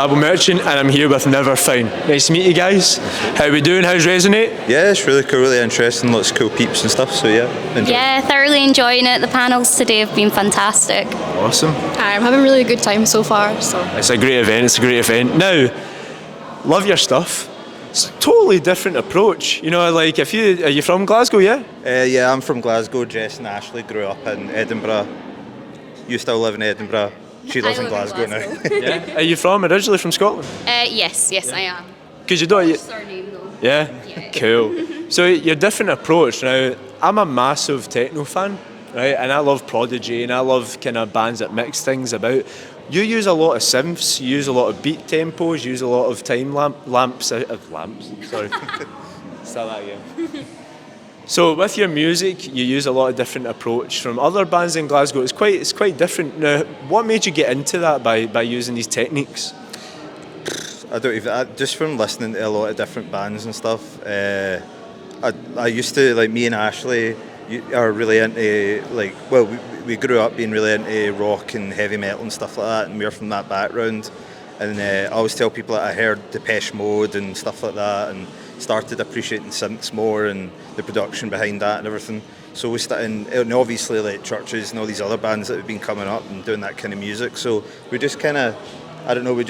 Babble Merchant, and I'm here with Neverfine. Nice to meet you guys. How we doing? How's Resonate? Yeah, it's really cool, really interesting, lots of cool peeps and stuff, so yeah. Yeah, thoroughly enjoying it. The panels today have been fantastic. Awesome. I'm having a really good time so far. So It's a great event, Now, love your stuff. It's a totally different approach. You know, like are you from Glasgow, yeah? Yeah, I'm from Glasgow. Jess and Ashley grew up in Edinburgh. You still live in Edinburgh. She lives in Glasgow now. Yeah. Are you originally from Scotland? Yes, I am. Because you don't. Surname though. Yeah? Cool. So your different approach. Now, I'm a massive techno fan, right? And I love Prodigy and I love kind of bands that mix things about. You use a lot of synths, you use a lot of beat tempos, you use a lot of time lamps. Sorry. Start that again. So with your music, you use a lot of different approach from other bands in Glasgow. It's quite different. Now, what made you get into that by using these techniques? Just from listening to a lot of different bands and stuff. I used to, like, me and Ashley are really into, like, well, we grew up being really into rock and heavy metal and stuff like that, and we're from that background. And I always tell people that I heard Depeche Mode and stuff like that, and started appreciating synths more and the production behind that and everything. So we started, and obviously like Churches and all these other bands that have been coming up and doing that kind of music. So we just kind of, I don't know, we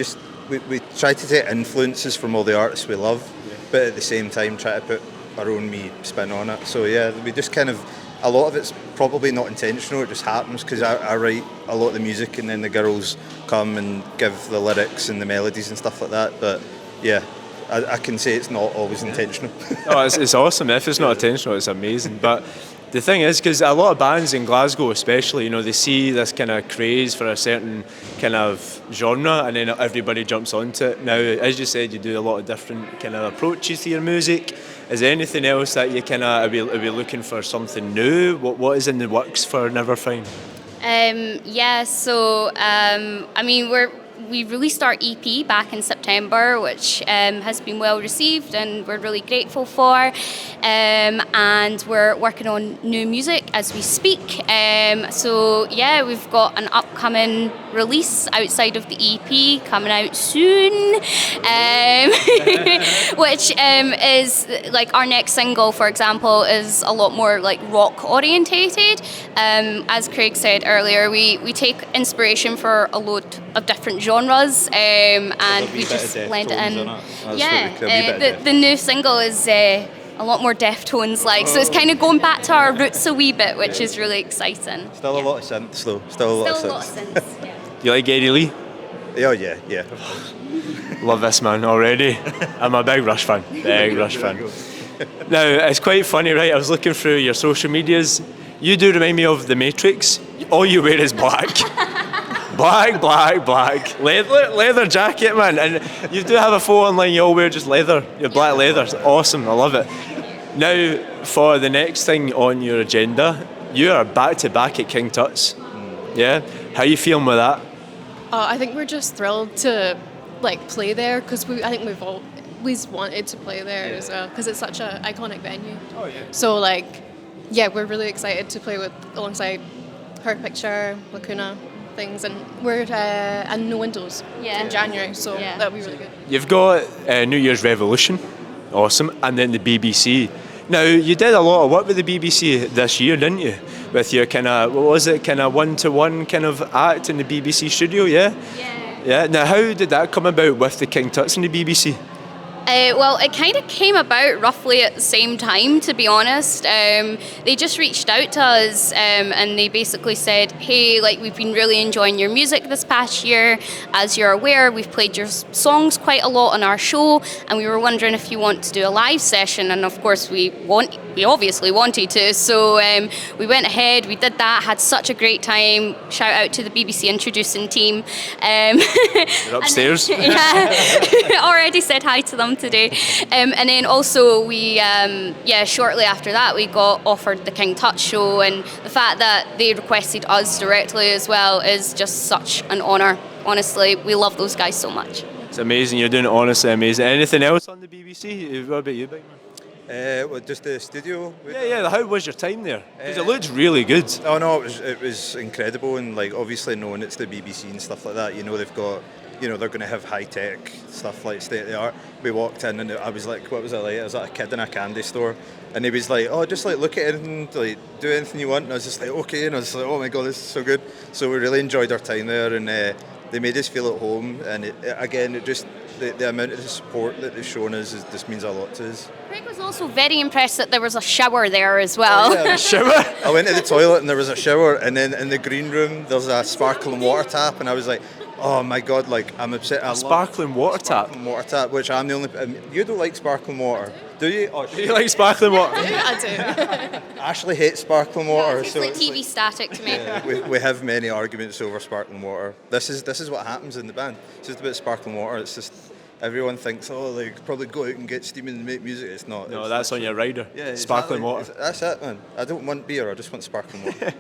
try to take influences from all the artists we love, but at the same time try to put our own wee spin on it. So yeah, we just kind of, a lot of it's probably not intentional, it just happens because I write a lot of the music and then the girls come and give the lyrics and the melodies and stuff like that. But yeah, I can say it's not always intentional. Oh, it's awesome. If it's not intentional, it's amazing. But the thing is, because a lot of bands in Glasgow especially, you know, they see this kind of craze for a certain kind of genre and then everybody jumps onto it. Now, as you said, you do a lot of different kind of approaches to your music. Is there anything else that you kind of, are we looking for something new? What is in the works for Neverfine? We released our EP back in September, which has been well received and we're really grateful for. And we're working on new music as we speak. We've got an upcoming release outside of the EP coming out soon, which is like our next single, for example, is a lot more like rock orientated. As Craig said earlier, we take inspiration for a load of different genres, and we just blend it in. The new single is a lot more Deftones like, so it's kind of going back to our roots a wee bit, which is really exciting. Still a lot of synths though. Still a lot of synths. Yeah. You like Geddy Lee? Oh yeah. Love this man already. I'm a big Rush fan. Now, it's quite funny, right? I was looking through your social medias. You do remind me of The Matrix. All you wear is black. Black. Leather jacket, man. And you do have a photo online, you all wear just leather. Your black leather. It's awesome. I love it. Now, for the next thing on your agenda, you are back to back at King Tut's. Yeah? How are you feeling with that? I think we're just thrilled to like play there because I think we've always wanted to play there as well because it's such an iconic venue. Oh yeah. So we're really excited to play alongside Her Picture, Lacuna, things, and we're at No Windows in January, so that'll be really good. You've got New Year's Revolution, awesome, and then the BBC. Now, you did a lot of work with the BBC this year, didn't you? With your kind of, one-to-one kind of act in the BBC studio, yeah? Yeah. Now, how did that come about with the King Tut's and the BBC? It kind of came about roughly at the same time, to be honest. They just reached out to us and they basically said, hey, like, we've been really enjoying your music this past year. As you're aware, we've played your songs quite a lot on our show, and we were wondering if you want to do a live session. And of course, we obviously wanted to. So we went ahead, we did that, had such a great time. Shout out to the BBC introducing team. You're upstairs. Already said hi to them today. And then also we, shortly after that, we got offered the King Tut show, and the fact that they requested us directly as well is just such an honour. Honestly, we love those guys so much. It's amazing, you're doing it honestly amazing. Anything else on the BBC? What about you, big man? Well, just the studio. Yeah. How was your time there? Because it looked really good. Oh no, it was incredible, and like obviously knowing it's the BBC and stuff like that, you know they've got, you know they're going to have high tech stuff like state of the art. We walked in and I was like, what was it like? I was like a kid in a candy store, and he was like, oh, just like look at anything, like do anything you want, and I was just like, okay, and I was like, oh my god, this is so good. So we really enjoyed our time there, and they made us feel at home, and it just. The amount of support that they've shown us just means a lot to us. Craig was also very impressed that there was a shower there as well. Oh, yeah. Shower? I went to the toilet and there was a shower, and then in the green room there's a sparkling water tap, and I was like, oh my god, like I'm upset. I love Sparkling water tap? Sparkling water tap, which I'm the only... you don't like sparkling water, do you? Oh, Do you like sparkling water? I do. Ashley hates sparkling water. It's like TV static to me. Yeah, we have many arguments over sparkling water. This is what happens in the band. It's just about sparkling water. It's just everyone thinks, oh, they could probably go out and get steaming and make music. It's not. No, it's that's on your rider. Yeah, Sparkling exactly. water. That's it, man. I don't want beer. I just want sparkling water.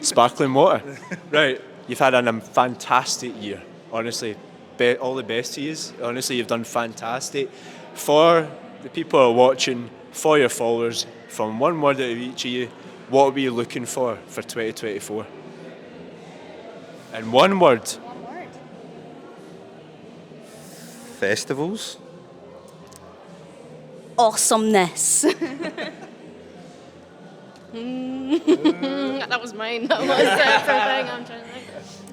Sparkling water. Right. You've had a fantastic year. Honestly, all the best to you. Honestly, you've done fantastic. For the people who are watching, for your followers, from one word out of each of you, what are you looking for 2024? And one word. Festivals. Awesomeness. That was mine. That was everything I'm trying to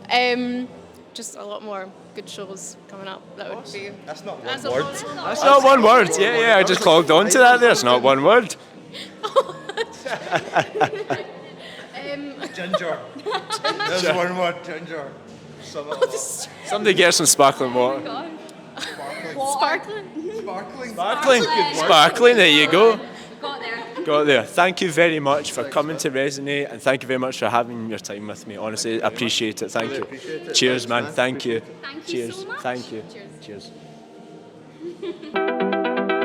think. Just a lot more good shows coming up. That would be. That's not one That's a word. lot. That's not one word. Yeah, I just clogged on to that there. It's not one word. Ginger. There's one word. Ginger. Somebody get some sparkling water. Sparkling. Sparkling. Sparkling, there you go. Got there. Got there. Thank you very much for coming to Resonate, and thank you very much for having your time with me. Honestly, I appreciate it. Thank you. Cheers, man. Thank you. Thank you Cheers. so much. Thank you. Cheers. Cheers.